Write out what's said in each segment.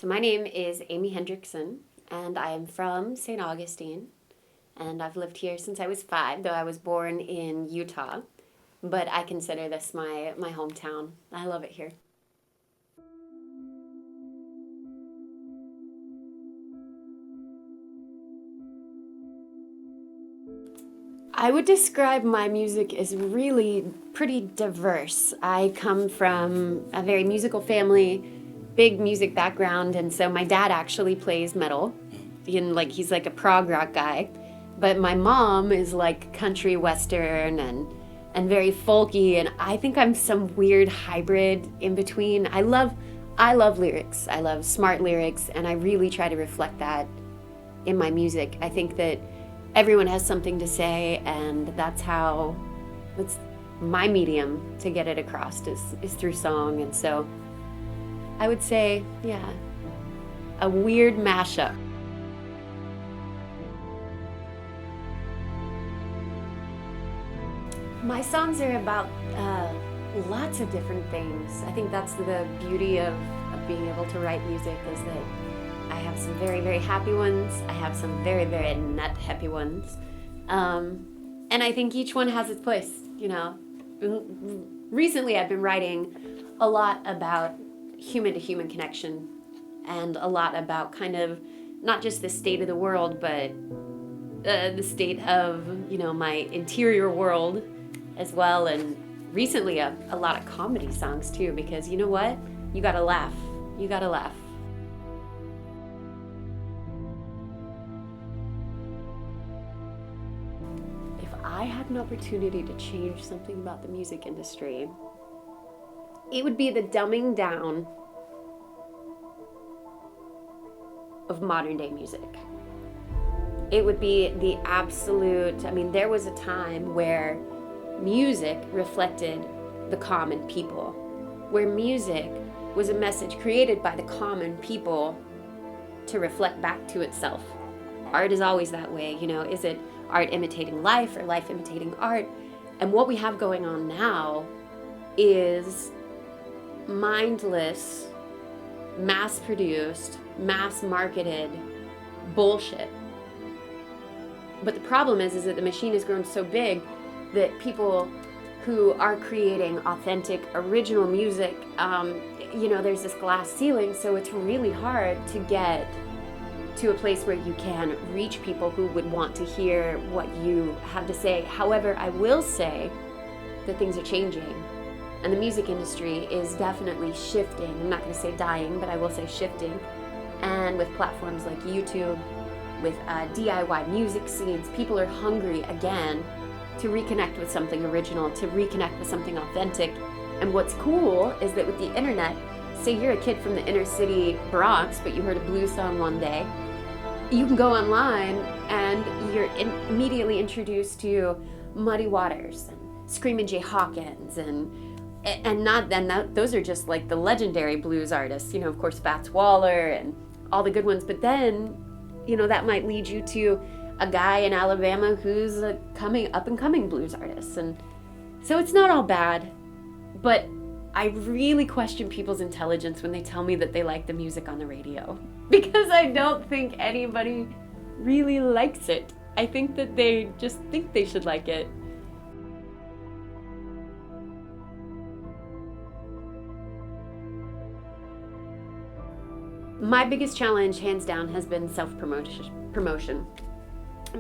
So my name is Amy Hendrickson, and I am from St. Augustine, and I've lived here since I was 5, though I was born in Utah, but I consider this my hometown. I love it here. I would describe my music as really pretty diverse. I come from a very musical family, big music background, and so my dad actually plays metal. He's like a prog rock guy. But my mom is like country western and very folky, and I think I'm some weird hybrid in between. I love lyrics. I love smart lyrics, and I really try to reflect that in my music. I think that everyone has something to say, and that's my medium to get it across is through song. And so I would say, yeah, a weird mashup. My songs are about lots of different things. I think that's the beauty of being able to write music, is that I have some very, very happy ones. I have some very, very not happy ones. And I think each one has its place, you know. Recently I've been writing a lot about human-to-human connection, and a lot about kind of not just the state of the world, but the state of, my interior world as well. And recently a lot of comedy songs too, because you know what? You gotta laugh. You gotta laugh. If I had an opportunity to change something about the music industry, it would be the dumbing down of modern day music. It would be the absolute, there was a time where music reflected the common people, where music was a message created by the common people to reflect back to itself. Art is always that way, is it art imitating life or life imitating art? And what we have going on now is mindless, mass-produced, mass-marketed bullshit. But the problem is that the machine has grown so big that people who are creating authentic, original music, there's this glass ceiling, so it's really hard to get to a place where you can reach people who would want to hear what you have to say. However, I will say that things are changing, and the music industry is definitely shifting. I'm not going to say dying, but I will say shifting. And with platforms like YouTube, with DIY music scenes, people are hungry again to reconnect with something original, to reconnect with something authentic. And what's cool is that with the internet, say you're a kid from the inner city Bronx, but you heard a blues song one day, you can go online and you're immediately introduced to Muddy Waters and Screamin' Jay Hawkins those are just like the legendary blues artists, of course Fats Waller and all the good ones. But then, that might lead you to a guy in Alabama who's a up-and-coming blues artist. And so it's not all bad, but I really question people's intelligence when they tell me that they like the music on the radio, because I don't think anybody really likes it. I think that they just think they should like it. My biggest challenge, hands down, has been self-promotion.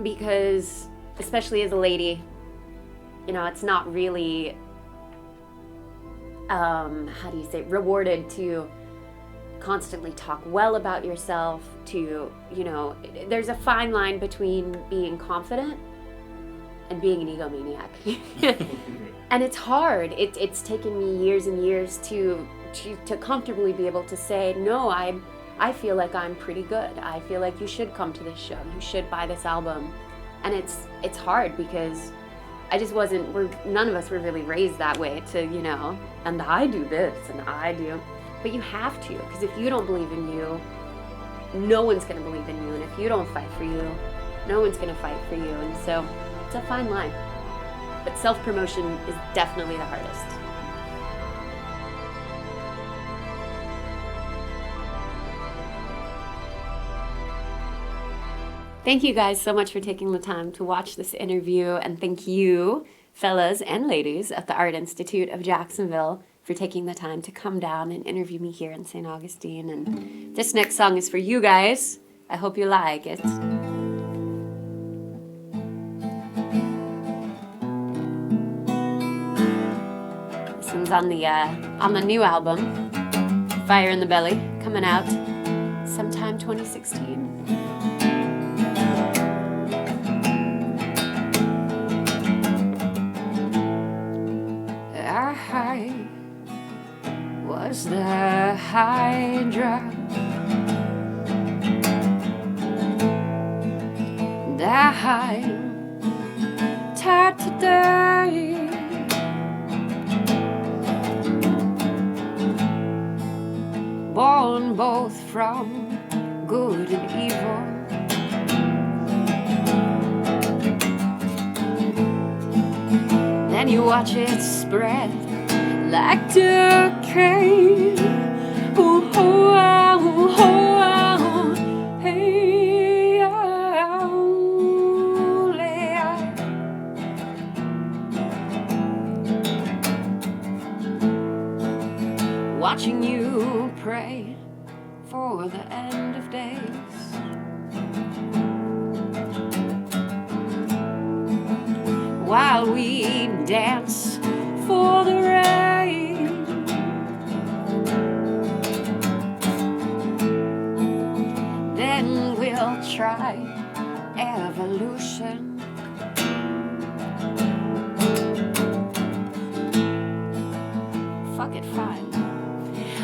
Because, especially as a lady, it's not really, rewarded to constantly talk well about yourself, there's a fine line between being confident and being an egomaniac. And it's hard. It's taken me years and years to comfortably be able to say, no, I feel like I'm pretty good. I feel like you should come to this show. You should buy this album. And it's hard because none of us were really raised that way to, and I do this and I do. But you have to, because if you don't believe in you, no one's going to believe in you. And if you don't fight for you, no one's going to fight for you. And so it's a fine line. But self-promotion is definitely the hardest. Thank you guys so much for taking the time to watch this interview, and thank you, fellas and ladies at the Art Institute of Jacksonville, for taking the time to come down and interview me here in St. Augustine. And this next song is for you guys. I hope you like it. This one's on the new album, Fire in the Belly, coming out sometime 2016. I was the Hydra that I'm tired today. Born both from good and evil. Then you watch it spread like decay. Ooh, oh, oh, oh, hey, oh, watching you pray for the end of days. While we dance for the rain, then we'll try evolution. Fuck it, fine.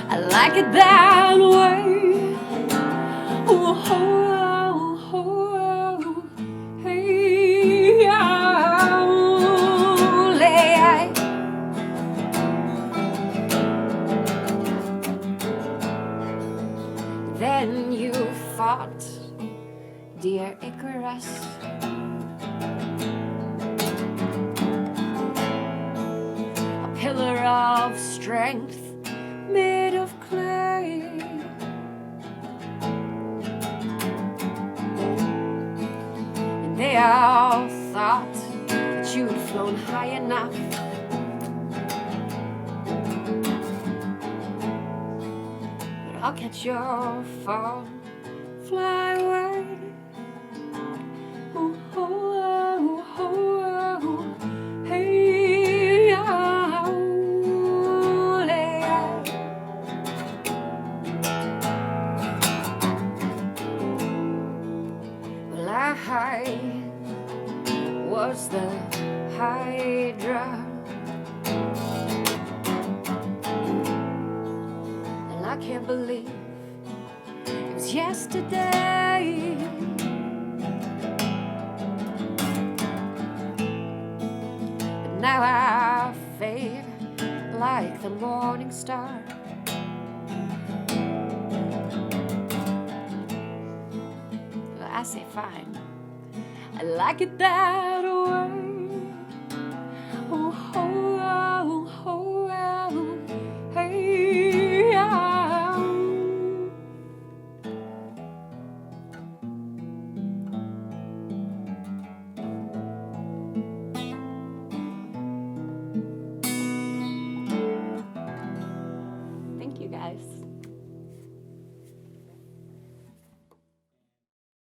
I like it that way. Ooh, oh, oh, oh, hey, then you fought, dear Icarus. A pillar of strength made of clay. And they all thought that you'd flown high enough. But I'll catch your fall, fly away. Ooh, oh, oh, oh, hey, oh. I was the Hydra, and I can't believe it was yesterday. But now I fade like the morning star. I say fine, I like it that way. Oh, oh, oh, oh, hey, oh. Thank you guys.